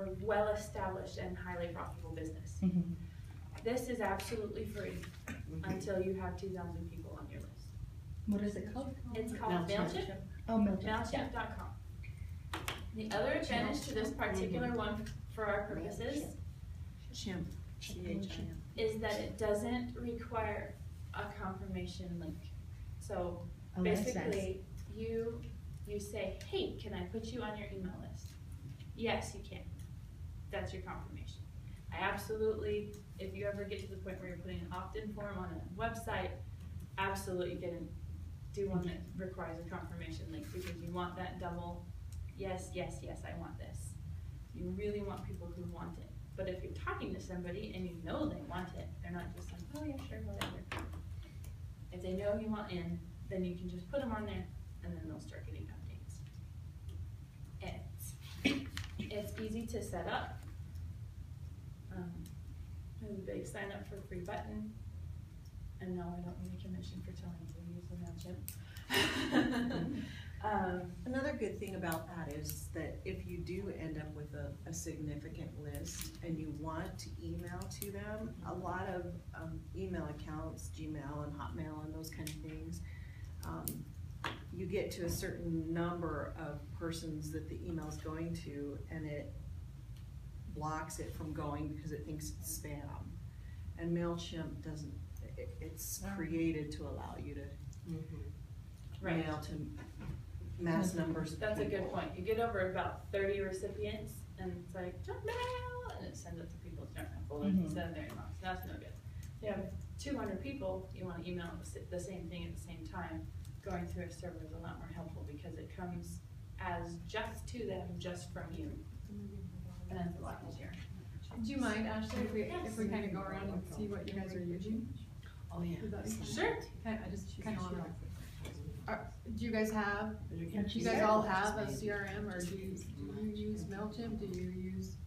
a well-established and highly profitable business. This is absolutely free until you have 2,000 people on your list. What is it called? It's called MailChimp. Oh, MailChimp. MailChimp.com. The other advantage to this particular one for our purposes Chimp. C-H-I-M. is that it doesn't require a confirmation link. So Oh, that's nice. basically, you say, hey, can I put you on your email list? Yes, you can. That's your confirmation. I absolutely, if you ever get to the point where you're putting an opt-in form on a website, absolutely do one that requires a confirmation link, because you want that double, yes, yes, yes, I want this. You really want people who want it. But if you're talking to somebody and you know they want it, they're not just like, oh yeah, sure, whatever. If they know you want in, then you can just put them on there, and then they'll start getting updates. It's easy to set up. There's a big sign up for free button. And no, I don't need a commission for telling you to use the MailChimp. Another good thing about that is that if you do end up with a significant list and you want to email to them, a lot of email accounts, Gmail and Hotmail and those kind of things, you get to a certain number of persons that the email's going to, and it blocks it from going because it thinks it's spam. And MailChimp doesn't, it's created to allow you to mail to mass numbers of That's a people. good point. You get over about 30 recipients, and it's like, junk mail, and it sends it to people's junk mail folders instead of their inbox. That's no good. If you have 200 people, you want to email the same thing at the same time. Going through a server is a lot more helpful because it comes as just to them, just from you. And it's a lot easier. Do you mind, Ashley, if we kind of go around and see what you guys are using? Oh, yeah. Would that be fine? Sure. Okay, I just kind of want to. Do you guys have? Do Don't you guys all have a CRM, or do you use MailChimp? Do you use?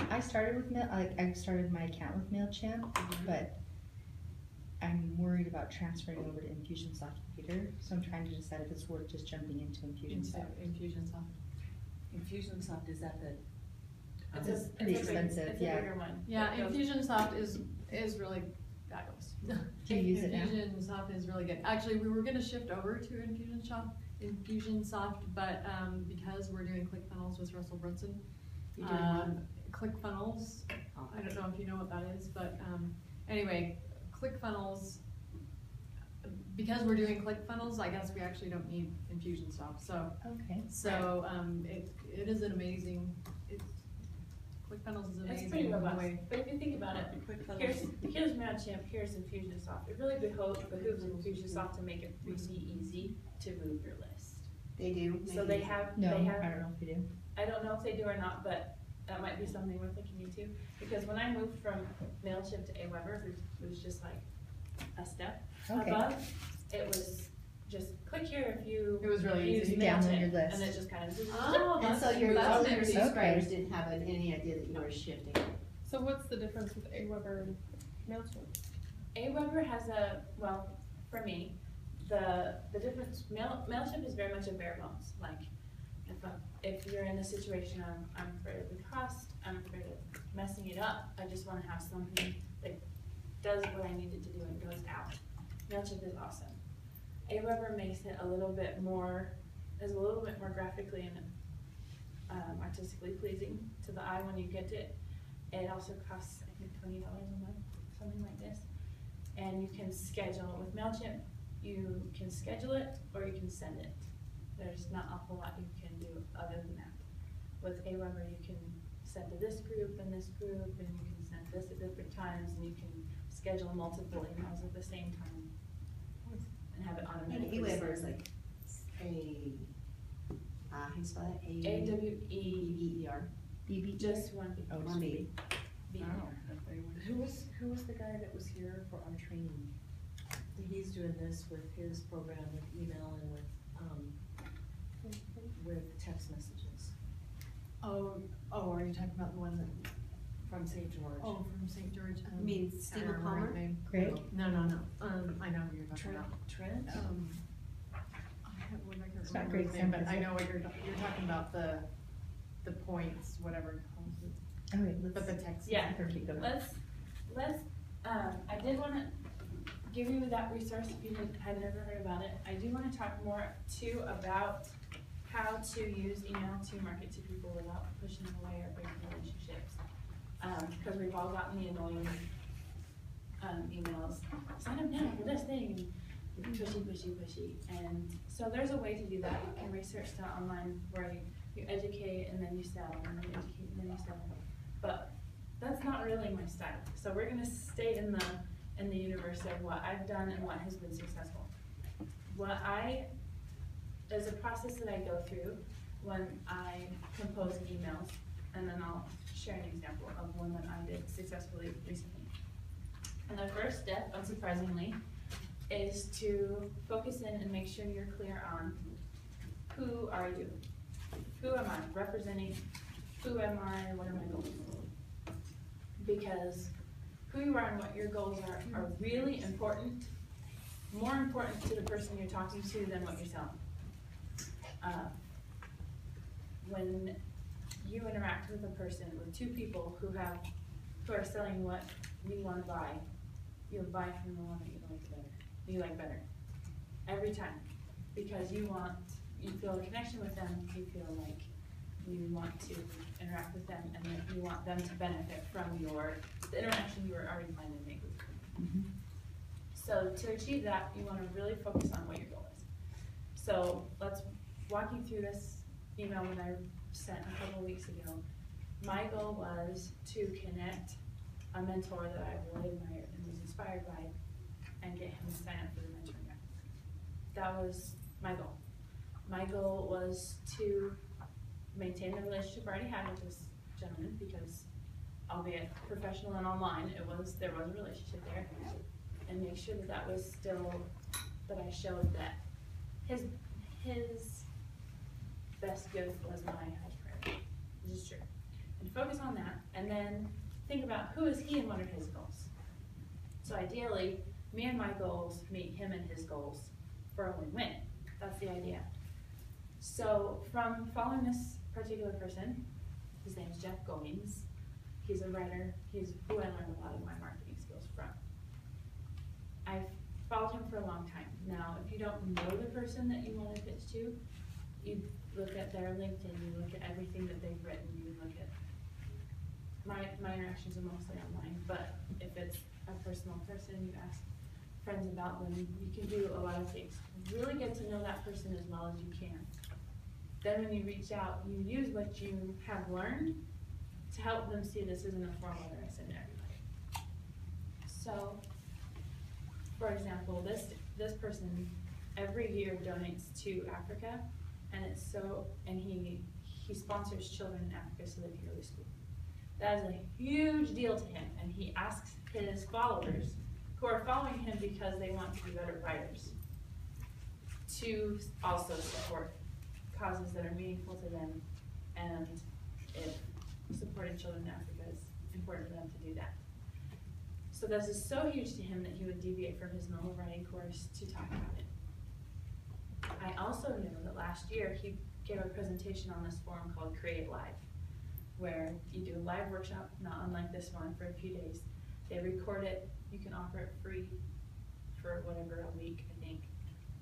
I started with I started my account with MailChimp, but I'm worried about transferring over to Infusionsoft Reader, so I'm trying to decide if it's worth just jumping into Infusionsoft. Infusionsoft, is that the? It's pretty expensive, it's a bigger one. Yeah, It goes- Infusionsoft is really fabulous. Do you use it now? Infusionsoft is really good. Actually, we were gonna shift over to Infusionsoft, but because we're doing ClickFunnels with Russell Brunson, ClickFunnels, I don't know if you know what that is, but anyway, ClickFunnels, because we're doing ClickFunnels, I guess we actually don't need Infusionsoft. So Okay. so it is an amazing. ClickFunnels is amazing. It's pretty robust. Way. But if you think about it, here's MailChimp, here's Infusionsoft. It really behooves Infusionsoft to make it really easy to move your list. They do. So they have, No, they have, I don't know if you do. I don't know if they do or not, but that might be something worth looking into. Because when I moved from MailChimp to Aweber, it was just like a step Okay. above. It was just click here if you It was really use easy. Download your MailChimp, list. and it just kind of. Oh, And so that's your that's other interesting. subscribers didn't have any idea that you were shifting. So what's the difference with Aweber and MailChimp? Aweber has well, for me, the difference, MailChimp is very much a bare bones. Like, if you're in a situation I'm afraid of the cost, I'm afraid of messing it up, I just want to have something that does what I need it to do and goes out. MailChimp is awesome. Aweber makes it a little bit more graphically and artistically pleasing to the eye when you get it. It also costs, I think, $20 a month, something like this. And you can schedule, with MailChimp, you can schedule it or you can send it. There's not a whole lot you can do other than that. With Aweber, you can send to this group, and you can send this at different times, and you can schedule multiple emails at the same time and have it And automatically. Aweber is like how do you spell that? A-W-E-B-E-R. BB. Just one B. Oh, One B. Who was the guy that was here for our training? He's doing this with his program with email and with text messages Oh, are you talking about the one that? from St. George. Oh, from St. George. You mean I Stephen don't remember Palmer? his name. Greg? No. I know who you're talking about. Trent? I can't It's not remember his Greg name, but Samples. I know what you're talking about, the points, whatever it calls it. Okay, let's. But the text. Yeah. Okay, go ahead. let's, I did wanna give you that resource if you had never heard about it. I do wanna talk more too about how to use email to market to people without pushing them away or breaking relationships. Cause we've all gotten the annoying, emails, sign up now for this thing, and pushy. And so there's a way to do that. You can research that online where you educate and then you sell, and then you educate and then you sell. But that's not really my style. So we're gonna stay in the universe of what I've done and what has been successful. There's a process that I go through when I compose emails, and then I'll share an example of one that I did successfully recently. And the first step, unsurprisingly, is to focus in and make sure you're clear on who are you? Who am I representing? Who am I? What are my goals? Because who you are and what your goals are really important, more important to the person you're talking to than what you're selling. When you interact with a person, with two people who are selling what you want to buy, you'll buy from the one that you like better every time, because you feel a connection with them, you feel like you want to interact with them, and that you want them to benefit from the interaction you were already planning to make with them. So to achieve that, you want to really focus on what your goal is. So let's walk you through this email that I sent a couple weeks ago. My goal was to connect a mentor that I really admired and was inspired by, and get him to sign up for the mentoring group. That was my goal. My goal was to maintain the relationship I already had with this gentleman, because albeit professional and online, there was a relationship there, and make sure that was still, that I showed that his best good was my highest priority, which is true. And focus on that, and then think about who is he and what are his goals. So ideally, me and my goals meet him and his goals for a win-win. That's the idea. So from following this particular person, his name is Jeff Goings. He's a writer. He's who I learned a lot of my marketing skills from. I've followed him for a long time. Now, if you don't know the person that you want to pitch to, you look at their LinkedIn, you look at everything that they've written, you look at my interactions are mostly online, but if it's a personal person, you ask friends about them, you can do a lot of things. Really get to know that person as well as you can. Then when you reach out, you use what you have learned to help them see this isn't a form letter I send to everybody. So, for example, this person every year donates to Africa, and he sponsors children in Africa so they can go to school. That is a huge deal to him, and he asks his followers, who are following him because they want to be better writers, to also support causes that are meaningful to them, and if supporting children in Africa is important to them to do that. So this is so huge to him that he would deviate from his normal writing course to talk about it. I also knew that last year he gave a presentation on this forum called Create Live, where you do a live workshop, not unlike this one, for a few days. They record it, you can offer it free for whatever, a week, I think,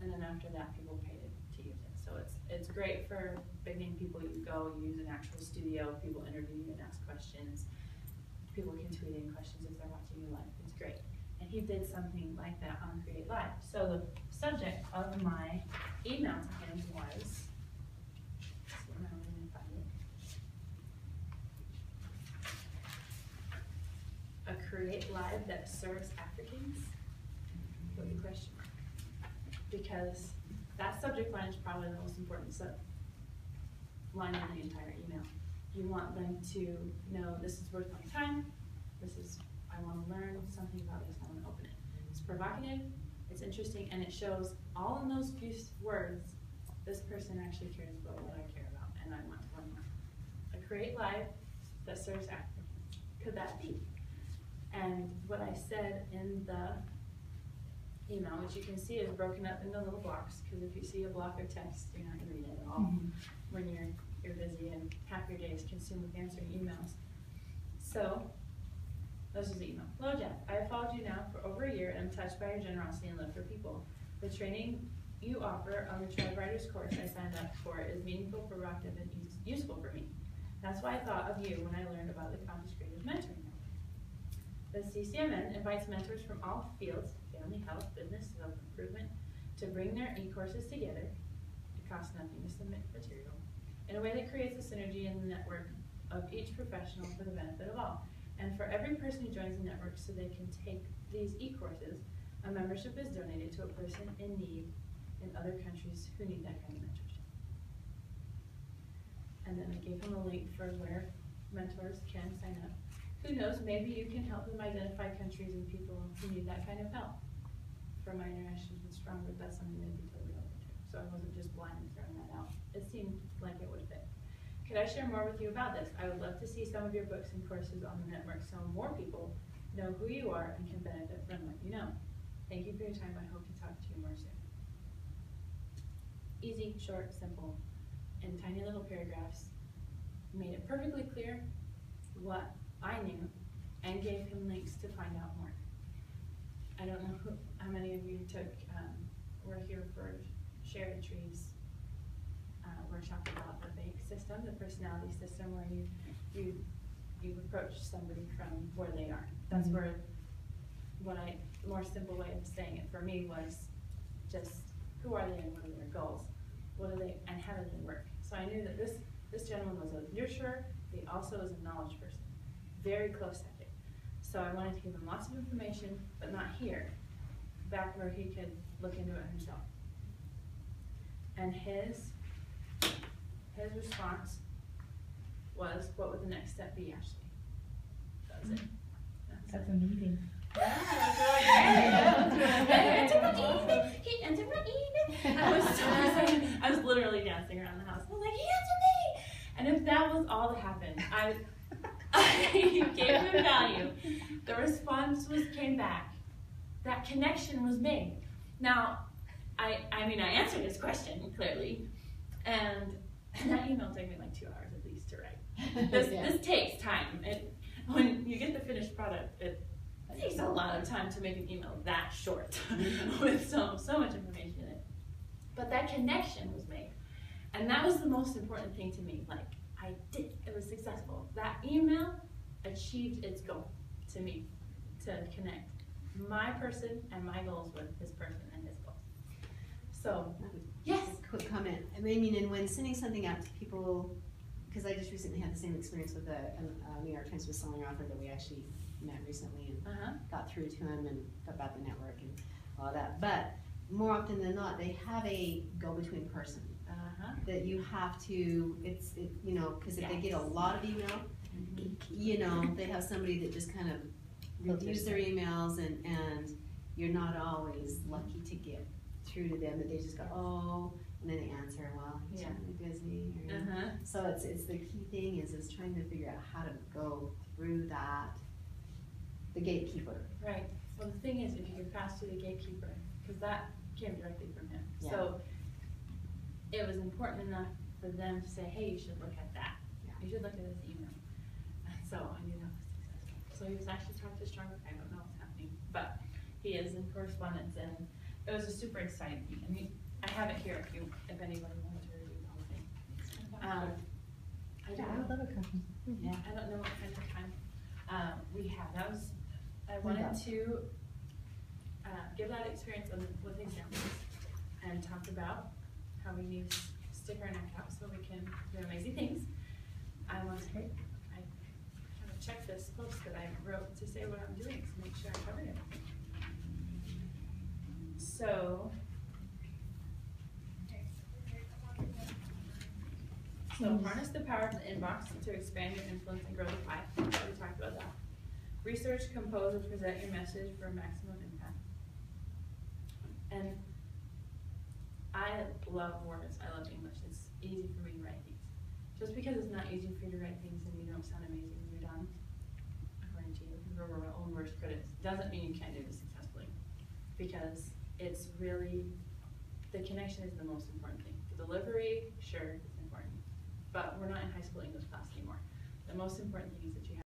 and then after that, people pay to use it. So it's great for big name people. You go, you use an actual studio, people interview you and ask questions. People can tweet in questions if they're watching you live. It's great. And he did something like that on Create Live. So the subject of my email to him was, a Create Live that serves Africans, with a question mark. Because that subject line is probably the most important line in the entire email. You want them to know this is worth my time, I want to learn something about this, I want to open it. It's provocative, it's interesting, and it shows all in those few words, this person actually cares about what I care about, and I want to learn more. A Create Live that serves Africans. Could that be? And what I said in the email, which you can see is broken up into little blocks, because if you see a block of text, you're not going to read it at all when you're busy and half your day is consumed with answering emails. So, this is the email. Hello Jeff, I have followed you now for over a year and I'm touched by your generosity and love for people. The training you offer on the Tribe Riders course I signed up for is meaningful, productive, and useful for me. That's why I thought of you when I learned about the Campus Creators Mentoring. The CCMN invites mentors from all fields, family, health, business, self-improvement, to bring their e-courses together. It costs nothing to submit material in a way that creates a synergy in the network of each professional for the benefit of all. And for every person who joins the network so they can take these e-courses, a membership is donated to a person in need in other countries who need that kind of mentorship. And then I gave him a link for where mentors can sign up. Who knows, maybe you can help them identify countries and people who need that kind of help. For my interactions with Strongwood, that's something they'd be totally open to. So I wasn't just blindly throwing that out. It seemed like it would fit. Could I share more with you about this? I would love to see some of your books and courses on the network so more people know who you are and can benefit from what you know. Thank you for your time. I hope to talk to you more soon. Easy, short, simple, in tiny little paragraphs. Made it perfectly clear what I knew and gave him links to find out more. I don't know how many of you were here for Shared Trees workshop about the BAKE system, the personality system, where you approach somebody from where they are. That's where more simple way of saying it for me was just who are they and what are their goals? What are they and how do they work? So I knew that this gentleman was a nurturer, he also is a knowledge person. Very close second. So I wanted to give him lots of information, but not here, back where he could look into it himself. And his response was, what would the next step be, Ashley? That was it. That's amazing. He answered my email. I was so excited. I was literally dancing around the house. I was like, he answered me! And if that was all that happened, I gave him value. The response came back. That connection was made. Now, I answered his question clearly, and that email took me like 2 hours at least to write. This takes time. When you get the finished product, it takes a lot of time to make an email that short with so much information in it. But that connection was made, and that was the most important thing to me. Like, it was successful. That email achieved its goal to me, to connect my person and my goals with his person and his goals. So, yes. Quick comment. I mean, and when sending something out to people, because I just recently had the same experience with a New York Times bestselling author that we actually met recently and got through to him and about the network and all that. But more often than not, they have a go-between person that you have to. Because if they get a lot of email, they have somebody that just kind of reviews their emails, and you're not always lucky to get through to them. That they just go, oh, and then they answer, well, he's really busy. So it's the key thing is trying to figure out how to go through that. The gatekeeper. Right. Well, the thing is, if you could pass through the gatekeeper, because that came directly from him. Yeah. So it was important enough for them to say, hey, you should look at that. Yeah. You should look at this email. And so I knew that was successful. So he was actually talking to Stronger. I don't know what's happening, but he is in correspondence, and it was a super exciting. I mean, I have it here if anybody wanted to review the whole thing. I would love a copy. Yeah, I don't know what kind of time we had. I wanted to give that experience with examples and talk about how we use sticker and out so we can do amazing things. I have a checklist post that I wrote to say what I'm doing to make sure I covered everything. So harness the power of the inbox to expand your influence and grow the pie. We talked about that. Research, compose, and present your message for maximum impact. And I love words. I love English. It's easy for me to write things. Just because it's not easy for you to write things and you don't sound amazing when you're done, according to you, because we're our own worst critics, doesn't mean you can't do this successfully. Because it's really, the connection is the most important thing. The delivery, sure, it's important. But we're not in high school English class anymore. The most important thing is that you have